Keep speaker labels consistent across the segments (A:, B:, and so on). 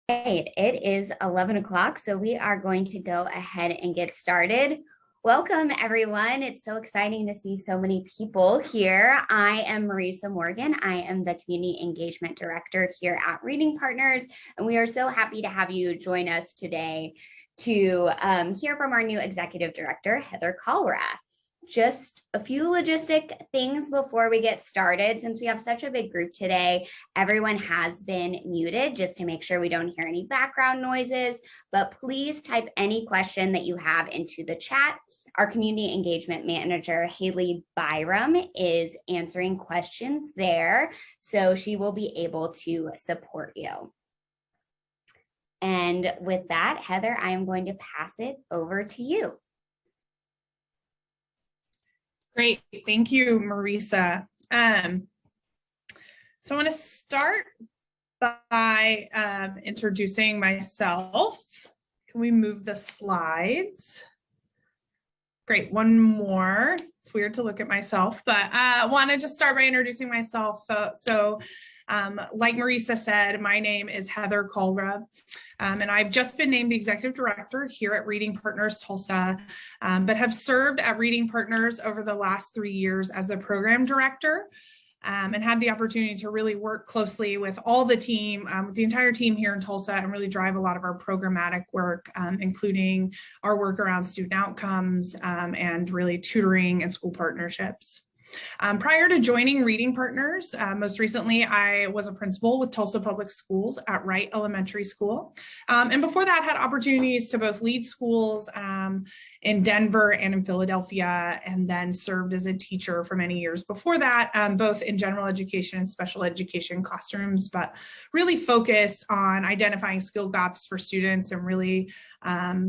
A: right, it is 11 o'clock, so we are going to go ahead and get started. Welcome, everyone. It's so exciting to see so many people here. I am Marisa Morgan. I am the Community Engagement Director here at Reading Partners, and we are so happy to have you join us today to hear from our new Executive Director, Heather Kawlra. Just a few logistic things before we get started. Since we have such a big group today, everyone has been muted just to make sure we don't hear any background noises, but please type any question that you have into the chat. Our Community Engagement Manager, Haley Byram, is answering questions there, so she will be able to support you. And with that, Heather, I am going to pass it over to you.
B: Great, thank you, Marisa. So I want to start by introducing myself. Can we move the slides? Great, one more. It's weird to look at myself, but I want to just start by introducing myself. Like Marisa said, my name is Heather Kawlra, and I've just been named the Executive Director here at Reading Partners Tulsa, but have served at Reading Partners over the last 3 years as the Program Director, and had the opportunity to really work closely with all the team, the entire team here in Tulsa, and really drive a lot of our programmatic work, including our work around student outcomes and really tutoring and school partnerships. Prior to joining Reading Partners, most recently I was a principal with Tulsa Public Schools at Wright Elementary School. And before that had opportunities to both lead schools in Denver and in Philadelphia, and then served as a teacher for many years before that, both in general education and special education classrooms, but really focused on identifying skill gaps for students and really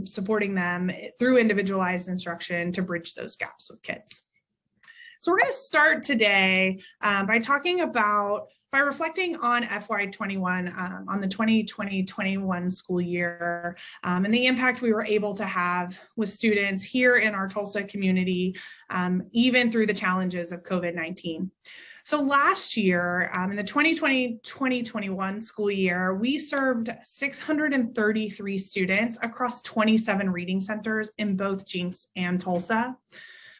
B: supporting them through individualized instruction to bridge those gaps with kids. So we're going to start today by reflecting on FY21, on the 2020-21 school year, and the impact we were able to have with students here in our Tulsa community, even through the challenges of COVID-19. So last year, in the 2020-2021 school year, we served 633 students across 27 reading centers in both Jinx and Tulsa.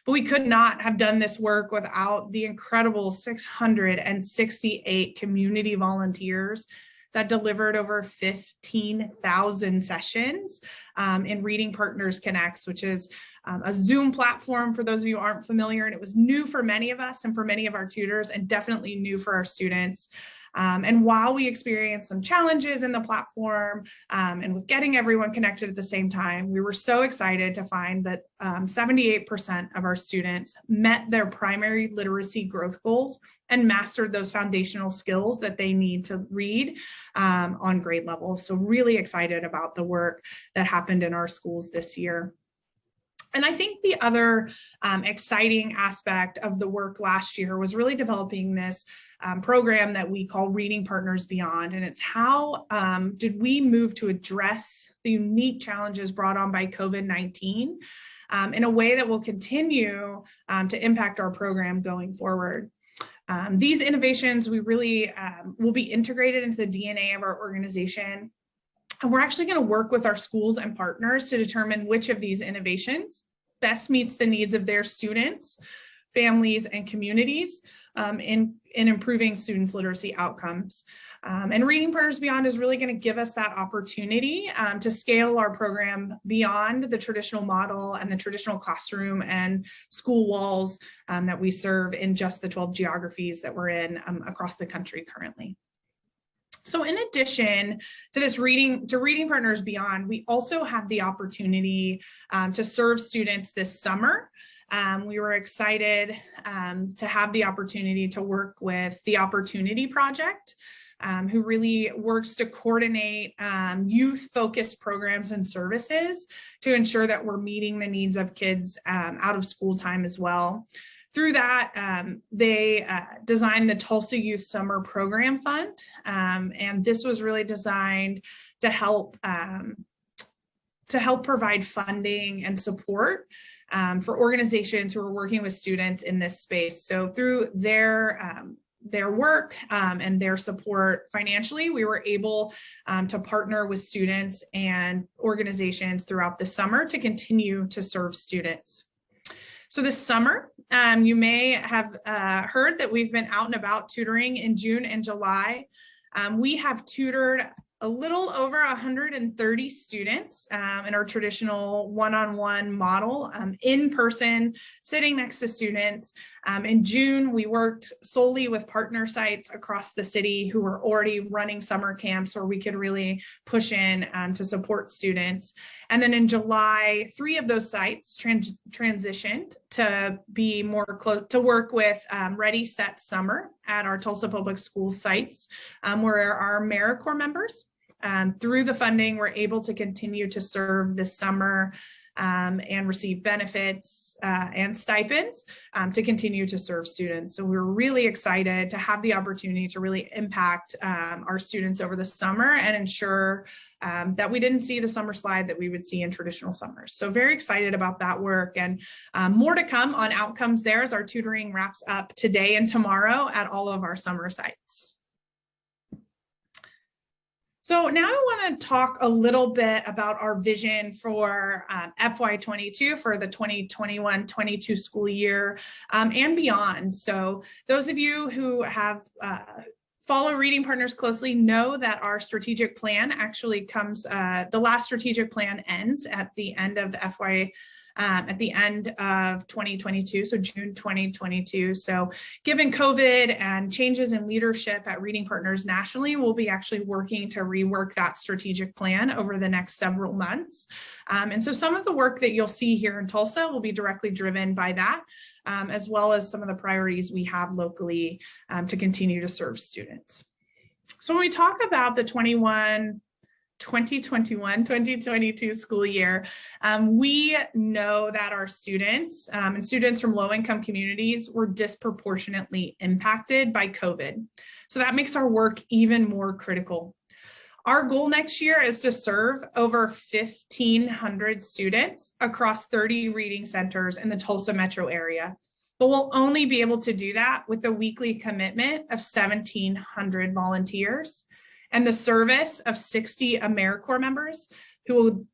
B: But we could not have done this work without the incredible 668 community volunteers that delivered over 15,000 sessions in Reading Partners Connects, which is a Zoom platform for those of you who aren't familiar. And it was new for many of us and for many of our tutors, and definitely new for our students. And while we experienced some challenges in the platform and with getting everyone connected at the same time, we were so excited to find that 78% of our students met their primary literacy growth goals and mastered those foundational skills that they need to read on grade level. So really excited about the work that happened in our schools this year. And I think the other exciting aspect of the work last year was really developing this program that we call Reading Partners Beyond. And it's how did we move to address the unique challenges brought on by COVID-19 in a way that will continue to impact our program going forward. These innovations, we really will be integrated into the DNA of our organization. And we're actually going to work with our schools and partners to determine which of these innovations best meets the needs of their students, families, and communities in improving students' literacy outcomes. And Reading Partners Beyond is really going to give us that opportunity to scale our program beyond the traditional model and the traditional classroom and school walls that we serve in just the 12 geographies that we're in across the country currently. So in addition to this Reading Partners Beyond, we also have the opportunity to serve students this summer. We were excited to have the opportunity to work with the Opportunity Project, who really works to coordinate youth-focused programs and services to ensure that we're meeting the needs of kids out of school time as well. Through that, they designed the Tulsa Youth Summer Program Fund, and this was really designed to help provide funding and support for organizations who are working with students in this space. So through their their work and their support financially, we were able to partner with students and organizations throughout the summer to continue to serve students. So this summer, you may have heard that we've been out and about tutoring in June and July. We have tutored a little over 130 students in our traditional one-on-one model, in person, sitting next to students. In June, we worked solely with partner sites across the city who were already running summer camps where we could really push in to support students. And then in July, 3 of those sites transitioned to be more close to work with Ready, Set, Summer at our Tulsa Public Schools sites, where our Americorps members, through the funding, we're able to continue to serve this summer and receive benefits and stipends to continue to serve students. So we're really excited to have the opportunity to really impact our students over the summer and ensure that we didn't see the summer slide that we would see in traditional summers. So very excited about that work, and more to come on outcomes there as our tutoring wraps up today and tomorrow at all of our summer sites. So now I want to talk a little bit about our vision for FY22 for the 2021-22 school year and beyond. So those of you who have follow Reading Partners closely know that our strategic plan actually comes, the last strategic plan ends at the end of at the end of 2022, so June 2022. So given COVID and changes in leadership at Reading Partners nationally, we'll be actually working to rework that strategic plan over the next several months. And so some of the work that you'll see here in Tulsa will be directly driven by that, as well as some of the priorities we have locally to continue to serve students. So when we talk about the 2021-2022 school year, we know that our students and students from low-income communities were disproportionately impacted by COVID. So that makes our work even more critical. Our goal next year is to serve over 1,500 students across 30 reading centers in the Tulsa metro area. But we'll only be able to do that with a weekly commitment of 1,700 volunteers and the service of 60 Americorps members who will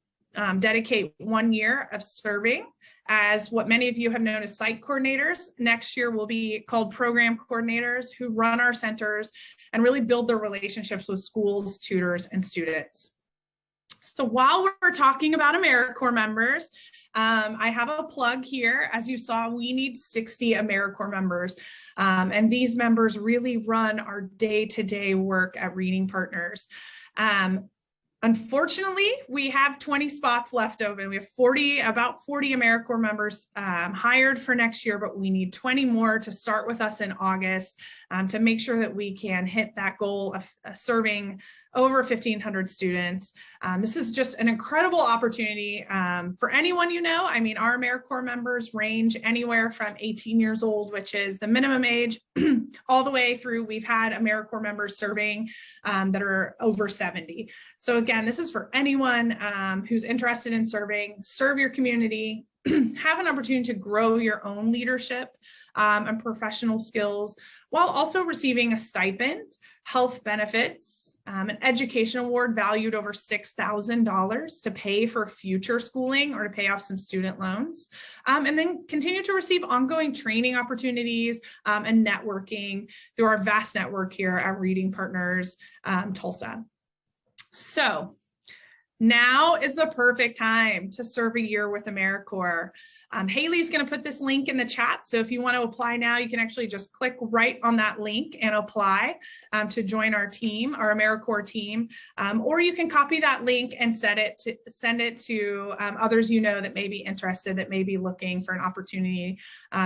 B: dedicate 1 year of serving as what many of you have known as site coordinators. Next year will be called program coordinators, who run our centers and really build their relationships with schools, tutors, and students. So while we're talking about Americorps members, I have a plug here. As you saw, we need 60 Americorps members, and these members really run our day-to-day work at Reading Partners. Unfortunately, we have 20 spots left open. We have about 40 Americorps members hired for next year, but we need 20 more to start with us in August to make sure that we can hit that goal of serving over 1,500 students. This is just an incredible opportunity for anyone you know. I mean, our Americorps members range anywhere from 18 years old, which is the minimum age, all the way through. We've had Americorps members serving that are over 70. So again, this is for anyone who's interested in serving. Serve your community, have an opportunity to grow your own leadership and professional skills, while also receiving a stipend, health benefits, an education award valued over $6,000 to pay for future schooling or to pay off some student loans, and then continue to receive ongoing training opportunities and networking through our vast network here at Reading Partners Tulsa. So now is the perfect time to serve a year with Americorps. Haley's going to put this link in the chat. So if you want to apply now, you can actually just click right on that link and apply to join our team, our Americorps team. Or you can copy that link and send it to others you know that may be interested, that may be looking for an opportunity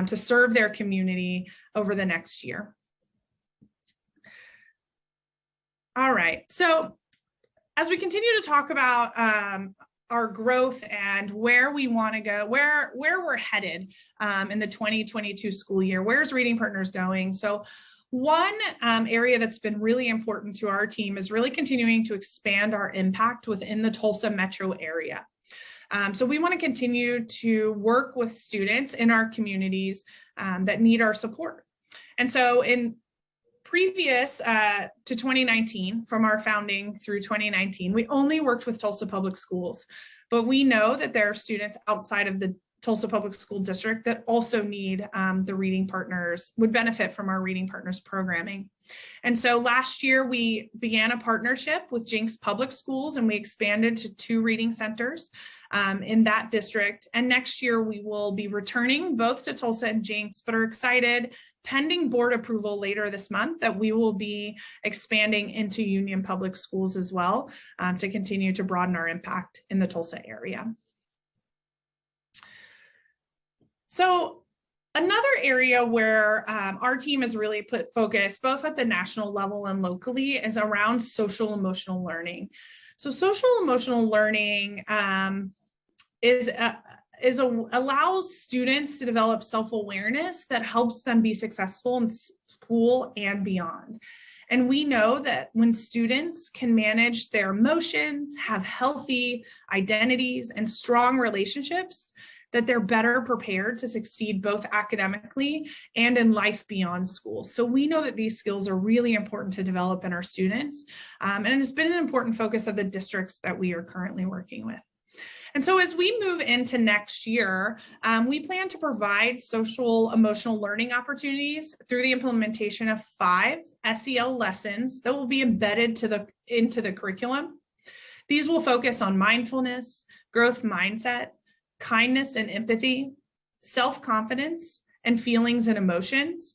B: to serve their community over the next year. All right. So as we continue to talk about our growth and where we want to go, where we're headed in the 2022 school year, where's Reading Partners going? So one area that's been really important to our team is really continuing to expand our impact within the Tulsa metro area. So we want to continue to work with students in our communities that need our support. And so in previous to 2019, from our founding through 2019, we only worked with Tulsa Public Schools, but we know that there are students outside of the Tulsa Public School District that also need the Reading Partners, would benefit from our Reading Partners programming. And so last year we began a partnership with Jenks Public Schools, and we expanded to 2 reading centers in that district. And next year we will be returning both to Tulsa and Jenks, but are excited, pending board approval later this month, that we will be expanding into Union Public Schools as well to continue to broaden our impact in the Tulsa area. So another area where our team has really put focus, both at the national level and locally, is around social emotional learning. So social emotional learning allows students to develop self-awareness that helps them be successful in school and beyond. And we know that when students can manage their emotions, have healthy identities and strong relationships, that they're better prepared to succeed both academically and in life beyond school. So we know that these skills are really important to develop in our students. And it's been an important focus of the districts that we are currently working with. And so as we move into next year, we plan to provide social emotional learning opportunities through the implementation of 5 SEL lessons that will be embedded into the curriculum. These will focus on mindfulness, growth mindset, kindness and empathy, self-confidence, and feelings and emotions.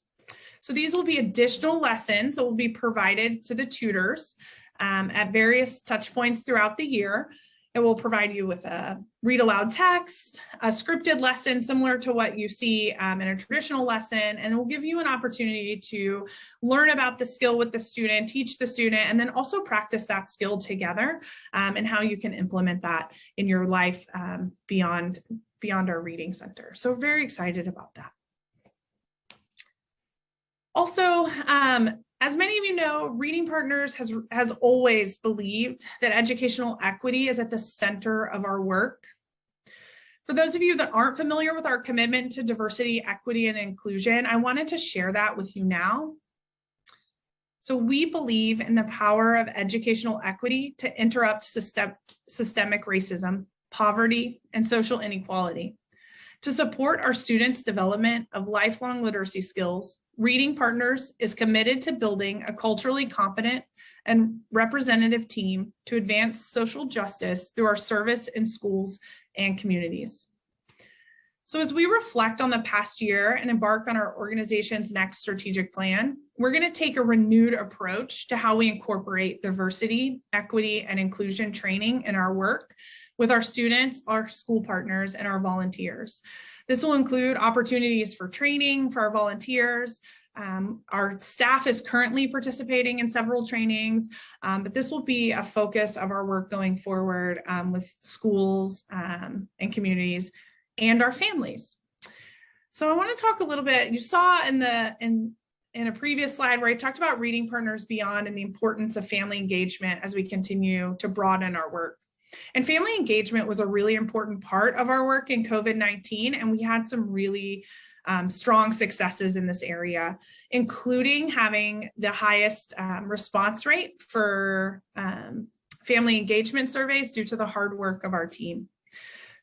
B: So these will be additional lessons that will be provided to the tutors at various touch points throughout the year. It will provide you with a read aloud text, a scripted lesson similar to what you see in a traditional lesson, and it will give you an opportunity to learn about the skill with the student, teach the student, and then also practice that skill together and how you can implement that in your life beyond our reading center. So we're very excited about that. Also, as many of you know, Reading Partners has always believed that educational equity is at the center of our work. For those of you that aren't familiar with our commitment to diversity, equity, and inclusion, I wanted to share that with you now. So we believe in the power of educational equity to interrupt systemic racism, poverty, and social inequality. To support our students' development of lifelong literacy skills, Reading Partners is committed to building a culturally competent and representative team to advance social justice through our service in schools and communities. So as we reflect on the past year and embark on our organization's next strategic plan, we're going to take a renewed approach to how we incorporate diversity, equity, and inclusion training in our work with our students, our school partners, and our volunteers. This will include opportunities for training for our volunteers. Our staff is currently participating in several trainings, but this will be a focus of our work going forward with schools and communities and our families. So I want to talk a little bit, you saw in a previous slide where I talked about Reading Partners Beyond and the importance of family engagement as we continue to broaden our work. And family engagement was a really important part of our work in COVID-19, and we had some really strong successes in this area, including having the highest response rate for family engagement surveys due to the hard work of our team.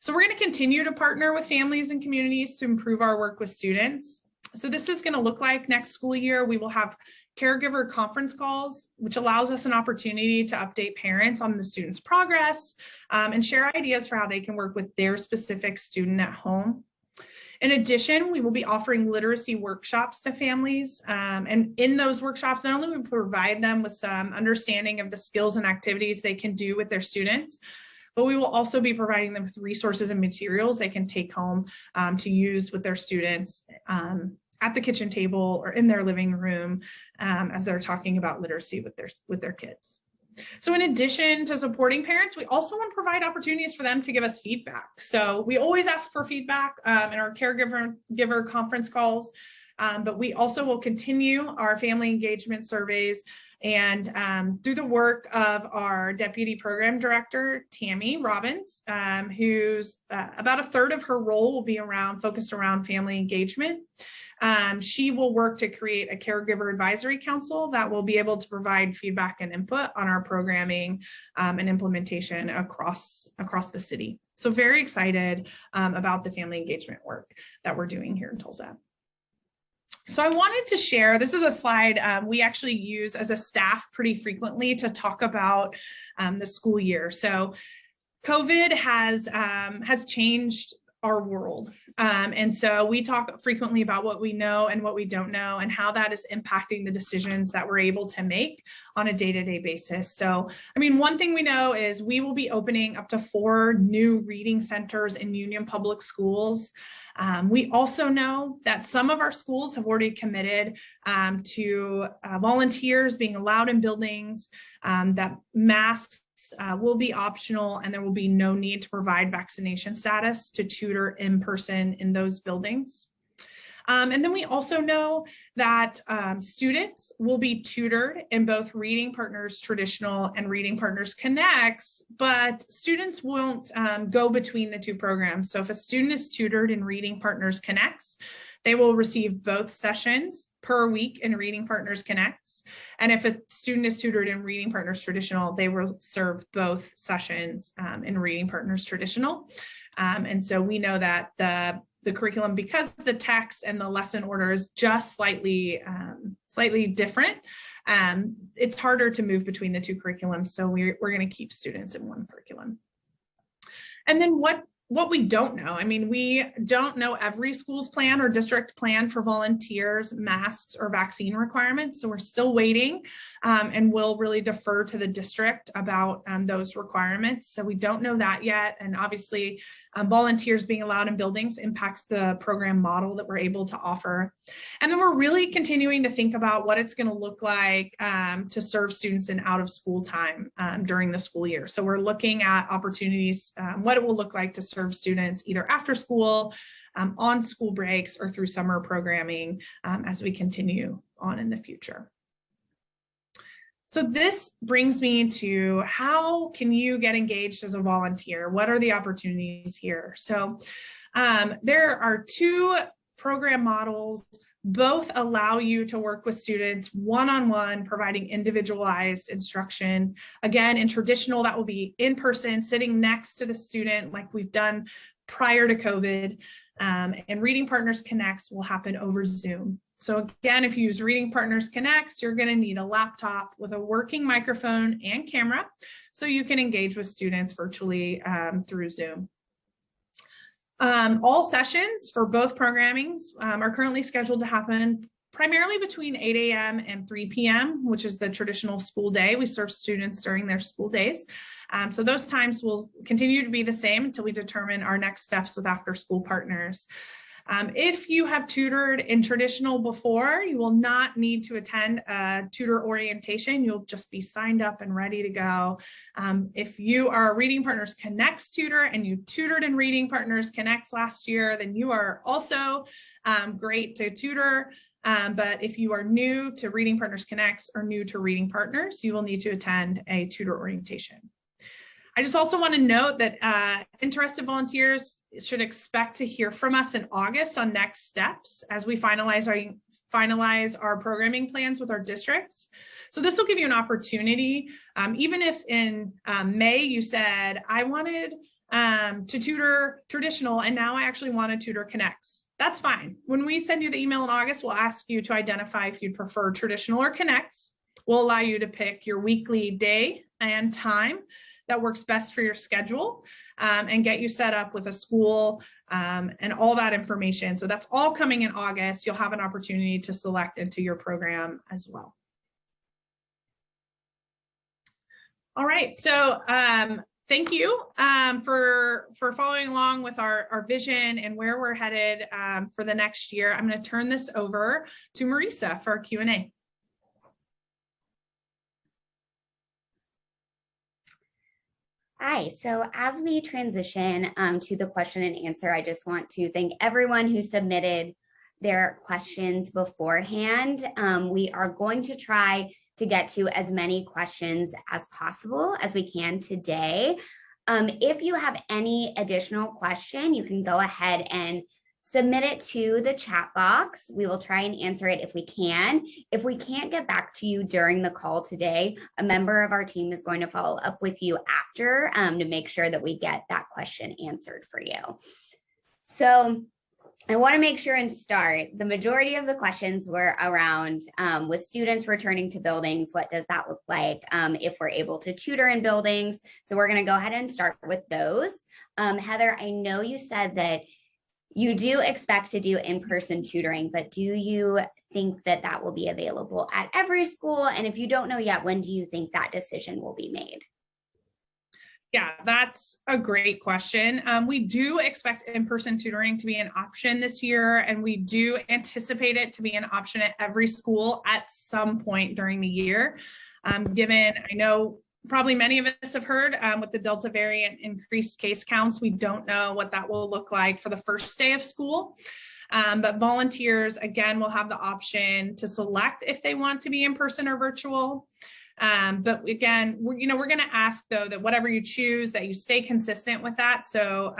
B: So we're going to continue to partner with families and communities to improve our work with students. So this is going to look like next school year, we will have caregiver conference calls, which allows us an opportunity to update parents on the student's progress and share ideas for how they can work with their specific student at home. In addition, we will be offering literacy workshops to families. And in those workshops, not only will we provide them with some understanding of the skills and activities they can do with their students, but we will also be providing them with resources and materials they can take home to use with their students at the kitchen table or in their living room as they're talking about literacy with their kids. So in addition to supporting parents, we also want to provide opportunities for them to give us feedback. So we always ask for feedback in our caregiver conference calls. but we also will continue our family engagement surveys. And through the work of our Deputy Program Director, Tammy Robbins, who's about a third of her role will be focused around family engagement. She will work to create a caregiver advisory council that will be able to provide feedback and input on our programming and implementation across the city. So very excited about the family engagement work that we're doing here in Tulsa. So I wanted to share, this is a slide we actually use as a staff pretty frequently to talk about the school year. So COVID has changed our world. And so we talk frequently about what we know and what we don't know and how that is impacting the decisions that we're able to make on a day-to-day basis. So, I mean, one thing we know is we will be opening up to 4 new reading centers in Union Public Schools. We also know that some of our schools have already committed to volunteers being allowed in buildings, that masks will be optional, and there will be no need to provide vaccination status to tutor in person in those buildings. And then we also know that students will be tutored in both Reading Partners Traditional and Reading Partners Connects, but students won't go between the 2 programs. So if a student is tutored in Reading Partners Connects, they will receive both sessions per week in Reading Partners Connects. And if a student is tutored in Reading Partners Traditional, they will serve both sessions in Reading Partners Traditional. And so we know that the curriculum, because the text and the lesson order is just slightly different, it's harder to move between the 2 curriculums. So we're going to keep students in one curriculum. And then what we don't know, I mean, we don't know every school's plan or district plan for volunteers, masks, or vaccine requirements. So we're still waiting, and we'll really defer to the district about those requirements. So we don't know that yet. And obviously, volunteers being allowed in buildings impacts the program model that we're able to offer. And then we're really continuing to think about what it's going to look like to serve students in out of school time during the school year. So we're looking at opportunities, what it will look like to serve students either after school, on school breaks, or through summer programming as we continue on in the future. So this brings me to how can you get engaged as a volunteer? What are the opportunities here? So there are 2 program models. Both allow you to work with students one-on-one, providing individualized instruction. Again, in traditional, that will be in person, sitting next to the student like we've done prior to COVID. And Reading Partners Connects will happen over Zoom. So again, if you use Reading Partners Connects, you're going to need a laptop with a working microphone and camera so you can engage with students virtually through Zoom. All sessions for both programmings are currently scheduled to happen primarily between 8 a.m. and 3 p.m., which is the traditional school day. We serve students during their school days. So those times will continue to be the same until we determine our next steps with after school partners. If you have tutored in traditional before, you will not need to attend a tutor orientation. You'll just be signed up and ready to go. If you are a Reading Partners Connects tutor and you tutored in Reading Partners Connects last year, then you are also great to tutor. But if you are new to Reading Partners Connects or new to Reading Partners, you will need to attend a tutor orientation. I just also want to note that interested volunteers should expect to hear from us in August on next steps as we finalize our programming plans with our districts. So this will give you an opportunity, even if in May you said, I wanted to tutor traditional and now I actually want to tutor Connects. That's fine. When we send you the email in August, we'll ask you to identify if you'd prefer traditional or Connects. We'll allow you to pick your weekly day and time that works best for your schedule and get you set up with a school and all that information. So that's all coming in August. You'll have an opportunity to select into your program as well. All right, so thank you for following along with our vision and where we're headed for the next year. I'm going to turn this over to Marisa for Q&A.
A: Hi, so as we transition to the question and answer, I just want to thank everyone who submitted their questions beforehand. We are going to try to get to as many questions as possible as we can today. If you have any additional question, you can go ahead and submit it to the chat box. We will try and answer it if we can. If we can't get back to you during the call today, a member of our team is going to follow up with you after to make sure that we get that question answered for you. So I want to make sure and start. The majority of the questions were around with students returning to buildings, what does that look like if we're able to tutor in buildings? So we're going to go ahead and start with those. Heather, I know you said that you do expect to do in-person tutoring, but do you think that that will be available at every school? And if you don't know yet, when do you think that decision will be made?
B: Yeah, that's a great question. We do expect in-person tutoring to be an option this year, and we do anticipate it to be an option at every school at some point during the year. Given, I know probably many of us have heard with the Delta variant increased case counts, we don't know what that will look like for the first day of school. But volunteers, again, will have the option to select if they want to be in person or virtual. But again, we're going to ask, though, that whatever you choose, that you stay consistent with that. So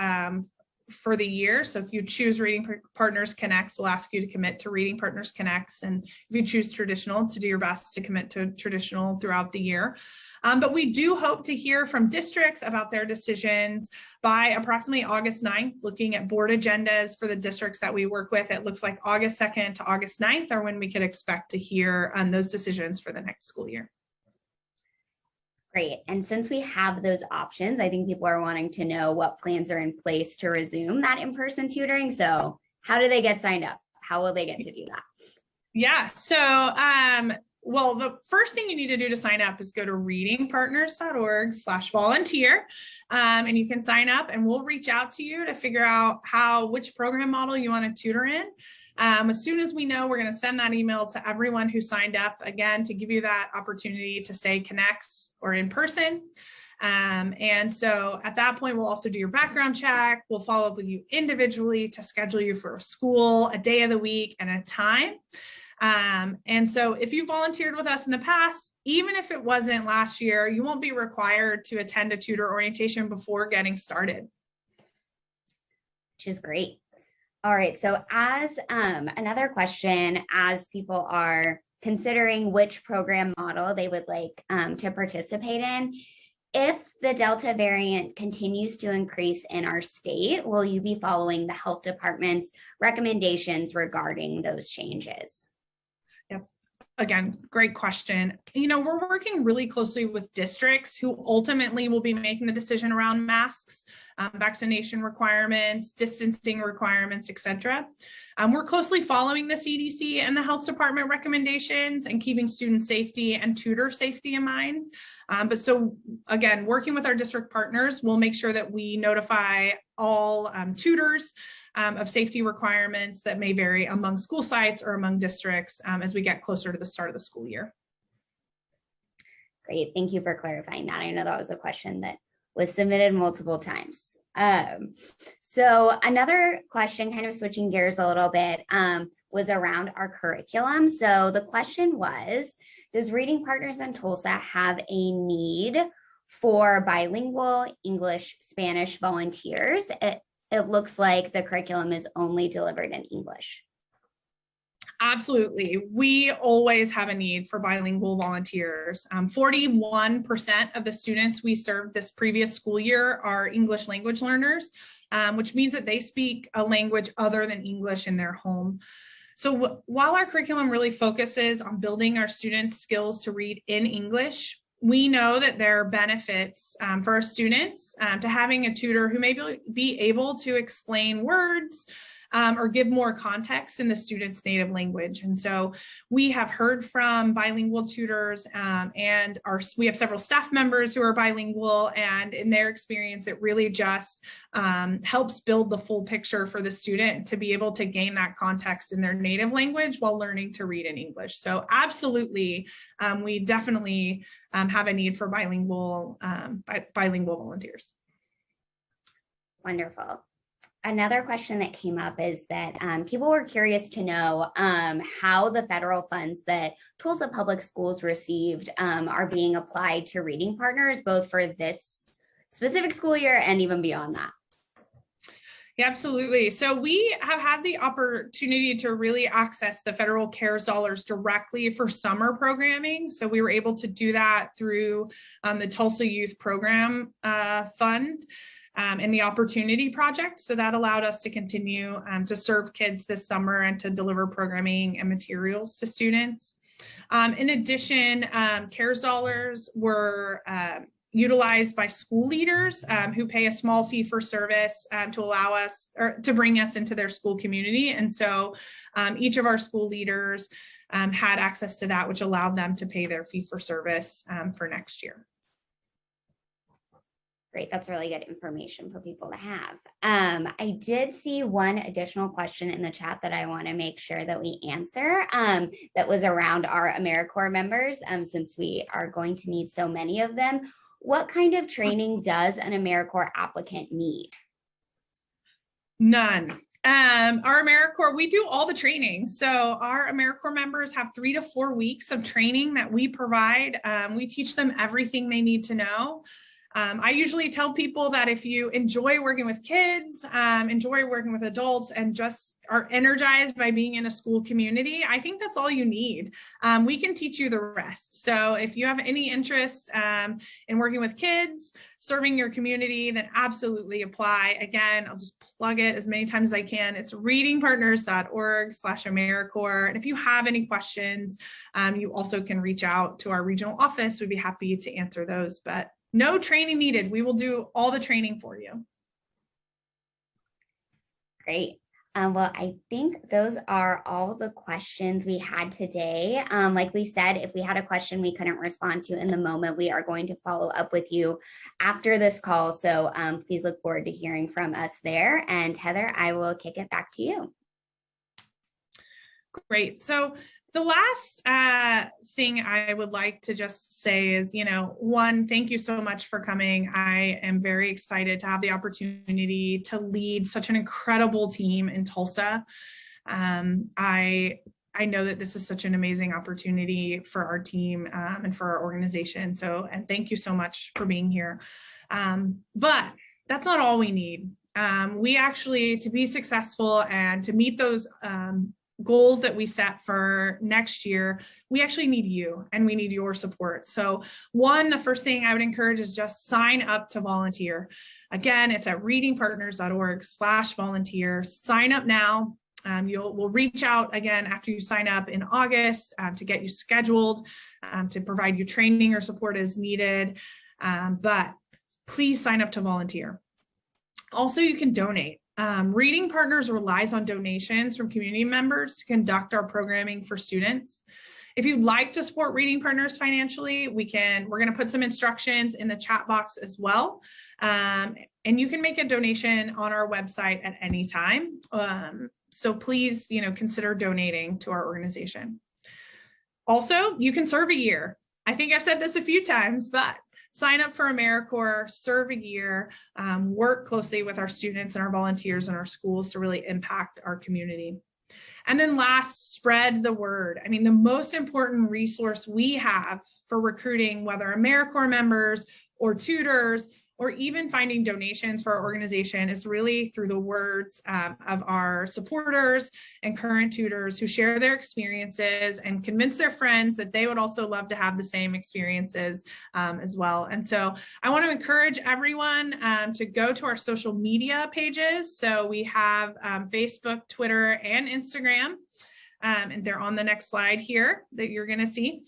B: for the year. So if you choose Reading Partners Connects, we'll ask you to commit to Reading Partners Connects. And if you choose traditional, to do your best to commit to traditional throughout the year. But we do hope to hear from districts about their decisions by approximately August 9th, looking at board agendas for the districts that we work with. It looks like August 2nd to August 9th are when we could expect to hear those decisions for the next school year.
A: Great. And since we have those options, I think people are wanting to know what plans are in place to resume that in-person tutoring. So how do they get signed up? How will they get to do that?
B: Yeah. So, well, the first thing you need to do to sign up is go to readingpartners.org/volunteer. And you can sign up and we'll reach out to you to figure out which program model you want to tutor in. As soon as we know, we're going to send that email to everyone who signed up, again, to give you that opportunity to say connects or in person. And so at that point, we'll also do your background check. We'll follow up with you individually to schedule you for a school, a day of the week, and a time. And so if you volunteered with us in the past, even if it wasn't last year, you won't be required to attend a tutor orientation before getting started.
A: Which is great. All right, so as another question, as people are considering which program model they would like to participate in, if the Delta variant continues to increase in our state, will you be following the health department's recommendations regarding those changes?
B: Yep. Again, great question. We're working really closely with districts who ultimately will be making the decision around masks, vaccination requirements, distancing requirements, et cetera. We're closely following the CDC and the health department recommendations and keeping student safety and tutor safety in mind. But so again, working with our district partners, we'll make sure that we notify all tutors of safety requirements that may vary among school sites or among districts as we get closer to the start of the school year.
A: Great, thank you for clarifying that. I know that was a question that was submitted multiple times. So another question, kind of switching gears a little bit, was around our curriculum. So the question was, does Reading Partners in Tulsa have a need for bilingual English-Spanish volunteers? It looks like the curriculum is only delivered in English.
B: Absolutely. We always have a need for bilingual volunteers. 41% of the students we served this previous school year are English language learners, which means that they speak a language other than English in their home. So while our curriculum really focuses on building our students' skills to read in English, we know that there are benefits for our students to having a tutor who may be able to explain words or give more context in the student's native language. And so we have heard from bilingual tutors and we have several staff members who are bilingual, and in their experience, it really just helps build the full picture for the student to be able to gain that context in their native language while learning to read in English. So absolutely, we definitely have a need for bilingual volunteers.
A: Wonderful. Another question that came up is that people were curious to know how the federal funds that Tulsa Public Schools received are being applied to reading partners, both for this specific school year and even beyond that.
B: Yeah, absolutely. So we have had the opportunity to really access the federal CARES dollars directly for summer programming. So we were able to do that through the Tulsa Youth Program Fund and the Opportunity Project. So that allowed us to continue to serve kids this summer and to deliver programming and materials to students. In addition, CARES dollars were utilized by school leaders who pay a small fee for service to allow us or to bring us into their school community. And so each of our school leaders had access to that, which allowed them to pay their fee for service for next year.
A: Great, that's really good information for people to have. I did see one additional question in the chat that I want to make sure that we answer that was around our Americorps members, since we are going to need so many of them. What kind of training does an Americorps applicant need?
B: None. Our Americorps, we do all the training. So our Americorps members have 3 to 4 weeks of training that we provide. We teach them everything they need to know. I usually tell people that if you enjoy working with kids, enjoy working with adults, and just are energized by being in a school community, I think that's all you need. We can teach you the rest. So if you have any interest in working with kids, serving your community, then absolutely apply. Again, I'll just plug it as many times as I can. It's readingpartners.org/Americorps. And if you have any questions, you also can reach out to our regional office. We'd be happy to answer those, but no training needed. We will do all the training for you.
A: Great. Well, I think those are all the questions we had today. Like we said, if we had a question we couldn't respond to in the moment, we are going to follow up with you after this call. So please look forward to hearing from us there. And Heather, I will kick it back to you.
B: Great. So the last thing I would like to just say is, one, thank you so much for coming. I am very excited to have the opportunity to lead such an incredible team in Tulsa. I know that this is such an amazing opportunity for our team and for our organization. So, and thank you so much for being here. But that's not all we need. We actually, to be successful and to meet those goals that we set for next year, we actually need you and we need your support. So one, the first thing I would encourage is just sign up to volunteer. Again, it's at readingpartners.org/volunteer. Sign up now. We'll reach out again after you sign up in August to get you scheduled, to provide you training or support as needed. But please sign up to volunteer. Also, you can donate. Reading Partners relies on donations from community members to conduct our programming for students. If you'd like to support Reading Partners financially, we're going to put some instructions in the chat box as well. And you can make a donation on our website at any time. So please, consider donating to our organization. Also, you can serve a year. I think I've said this a few times, but sign up for Americorps, serve a year, work closely with our students and our volunteers in our schools to really impact our community. And then last, spread the word. I mean, the most important resource we have for recruiting, whether Americorps members or tutors, or even finding donations for our organization, is really through the words of our supporters and current tutors who share their experiences and convince their friends that they would also love to have the same experiences as well. And so I want to encourage everyone to go to our social media pages. So we have Facebook, Twitter, and Instagram. And they're on the next slide here that you're going to see.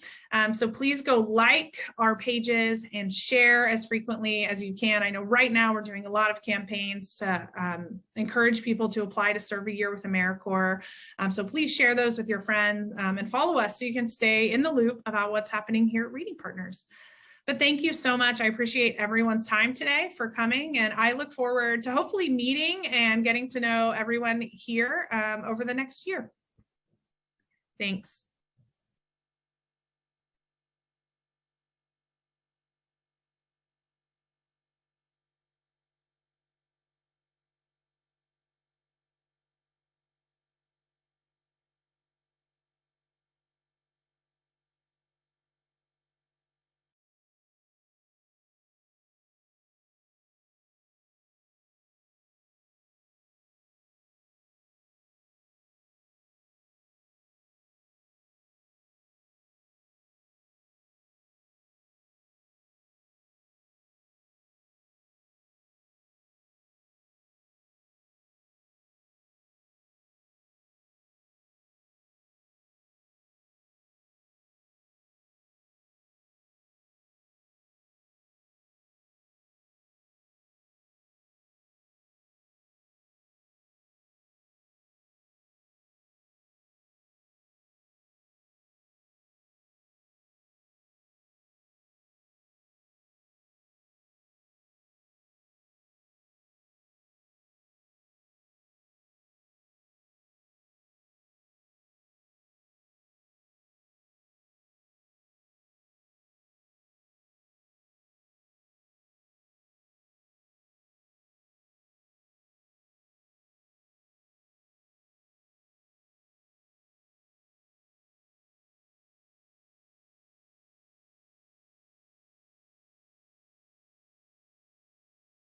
B: So please go like our pages and share as frequently as you can. I know right now we're doing a lot of campaigns to encourage people to apply to serve a year with Americorps. So please share those with your friends and follow us so you can stay in the loop about what's happening here at Reading Partners. But thank you so much. I appreciate everyone's time today for coming, and I look forward to hopefully meeting and getting to know everyone here over the next year. Thanks.